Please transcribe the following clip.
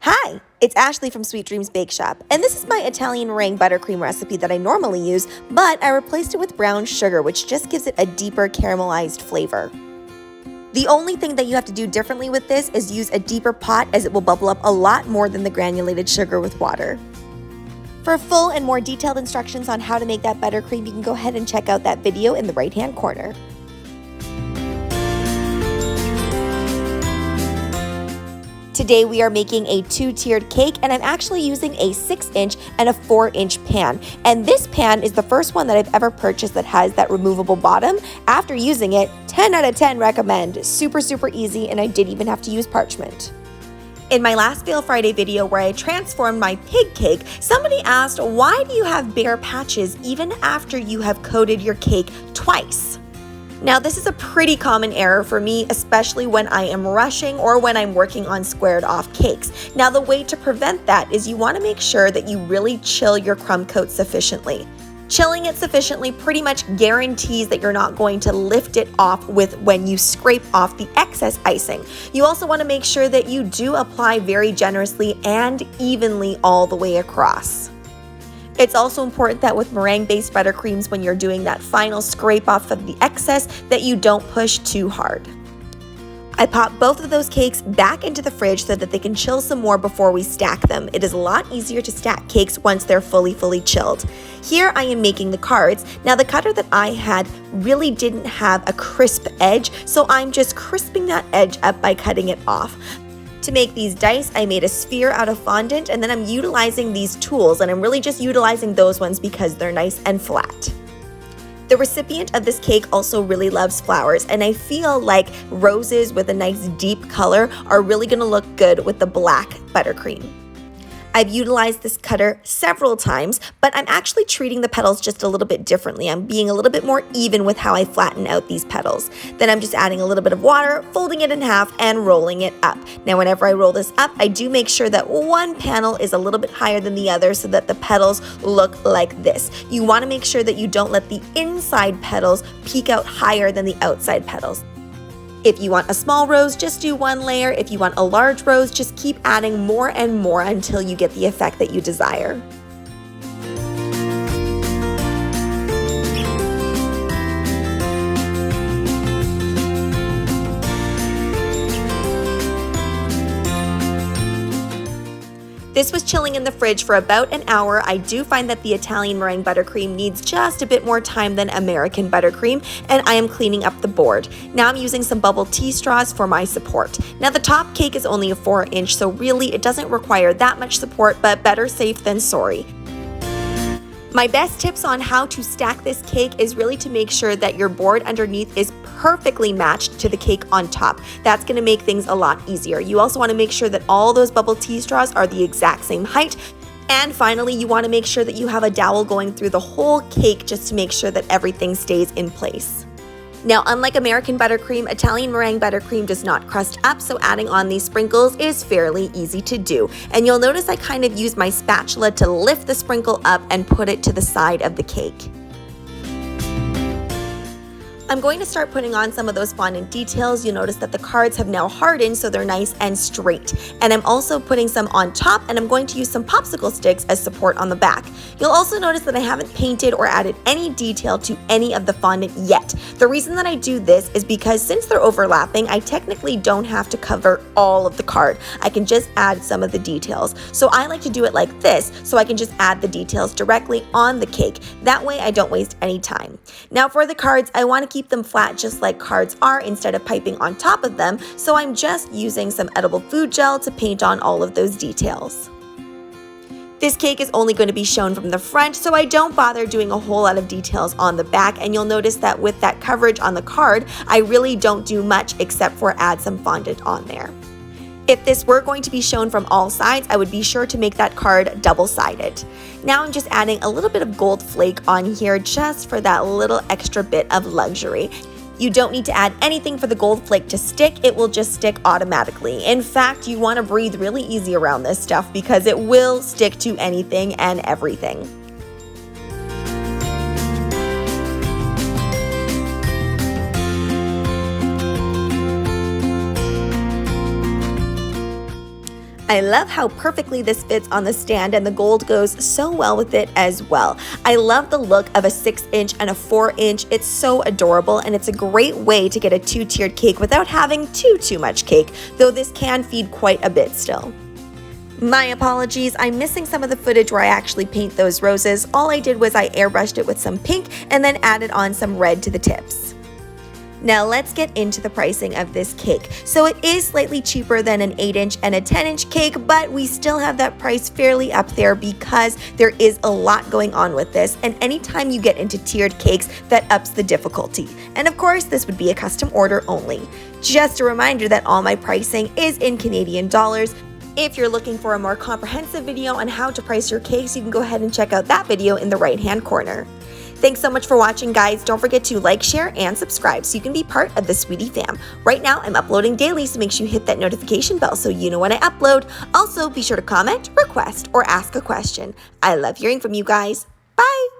Hi, it's Ashleigh from Sweet Dreams Bake Shop, and this is my Italian meringue buttercream recipe that I normally use, but I replaced it with brown sugar, which just gives it a deeper caramelized flavor. The only thing that you have to do differently with this is use a deeper pot, as it will bubble up a lot more than the granulated sugar with water. For full and more detailed instructions on how to make that buttercream, you can go ahead and check out that video in the right-hand corner. Today we are making a 2-tiered cake, and I'm actually using a 6-inch and a 4-inch pan. And this pan is the first one that I've ever purchased that has that removable bottom. After using it, 10 out of 10 recommend. Super easy, and I didn't even have to use parchment. In my last Fail Friday video where I transformed my pig cake, somebody asked, why do you have bare patches even after you have coated your cake twice? Now, this is a pretty common error for me, especially when I am rushing or when I'm working on squared off cakes. Now, the way to prevent that is you want to make sure that you really chill your crumb coat sufficiently. Chilling it sufficiently pretty much guarantees that you're not going to lift it off when you scrape off the excess icing. You also want to make sure that you do apply very generously and evenly all the way across. It's also important that with meringue-based buttercreams, when you're doing that final scrape off of the excess, that you don't push too hard. I pop both of those cakes back into the fridge so that they can chill some more before we stack them. It is a lot easier to stack cakes once they're fully chilled. Here I am making the cards. Now, the cutter that I had really didn't have a crisp edge, so I'm just crisping that edge up by cutting it off. To make these dice, I made a sphere out of fondant, and then I'm utilizing these tools, and I'm really just utilizing those ones because they're nice and flat. The recipient of this cake also really loves flowers, and I feel like roses with a nice deep color are really going to look good with the black buttercream. I've utilized this cutter several times, but I'm actually treating the petals just a little bit differently. I'm being a little bit more even with how I flatten out these petals. Then I'm just adding a little bit of water, folding it in half, and rolling it up. Now, whenever I roll this up, I do make sure that one panel is a little bit higher than the other so that the petals look like this. You want to make sure that you don't let the inside petals peek out higher than the outside petals. If you want a small rose, just do one layer. If you want a large rose, just keep adding more and more until you get the effect that you desire. This was chilling in the fridge for about an hour. I do find that the Italian meringue buttercream needs just a bit more time than American buttercream, and I am cleaning up the board. Now I'm using some bubble tea straws for my support. Now, the top cake is only a 4-inch, so really it doesn't require that much support, but better safe than sorry. My best tips on how to stack this cake is really to make sure that your board underneath is perfectly matched to the cake on top. That's going to make things a lot easier. You also want to make sure that all those bubble tea straws are the exact same height. And finally, you want to make sure that you have a dowel going through the whole cake just to make sure that everything stays in place. Now, unlike American buttercream, Italian meringue buttercream does not crust up, so adding on these sprinkles is fairly easy to do. And you'll notice I kind of use my spatula to lift the sprinkle up and put it to the side of the cake. I'm going to start putting on some of those fondant details. You'll notice that the cards have now hardened, so they're nice and straight. And I'm also putting some on top, and I'm going to use some popsicle sticks as support on the back. You'll also notice that I haven't painted or added any detail to any of the fondant yet. The reason that I do this is because since they're overlapping, I technically don't have to cover all of the card. I can just add some of the details. So I like to do it like this, so I can just add the details directly on the cake. That way I don't waste any time. Now, for the cards, I want to keep them flat just like cards are instead of piping on top of them, so I'm just using some edible food gel to paint on all of those details. This cake is only going to be shown from the front, so I don't bother doing a whole lot of details on the back, and you'll notice that with that coverage on the card, I really don't do much except for add some fondant on there. If this were going to be shown from all sides, I would be sure to make that card double-sided. Now I'm just adding a little bit of gold flake on here just for that little extra bit of luxury. You don't need to add anything for the gold flake to stick, it will just stick automatically. In fact, you want to breathe really easy around this stuff because it will stick to anything and everything. I love how perfectly this fits on the stand, and the gold goes so well with it as well. I love the look of a 6-inch and a 4-inch. It's so adorable, and it's a great way to get a 2-tiered cake without having too much cake, though this can feed quite a bit still. My apologies, I'm missing some of the footage where I actually paint those roses. All I did was I airbrushed it with some pink and then added on some red to the tips. Now let's get into the pricing of this cake. So it is slightly cheaper than an 8-inch and a 10-inch cake, but we still have that price fairly up there because there is a lot going on with this, and anytime you get into tiered cakes, that ups the difficulty. And of course, this would be a custom order only. Just a reminder that all my pricing is in Canadian dollars. If you're looking for a more comprehensive video on how to price your cakes, you can go ahead and check out that video in the right-hand corner. Thanks so much for watching, guys. Don't forget to like, share, and subscribe so you can be part of the Sweetie fam. Right now, I'm uploading daily, so make sure you hit that notification bell so you know when I upload. Also, be sure to comment, request, or ask a question. I love hearing from you guys. Bye!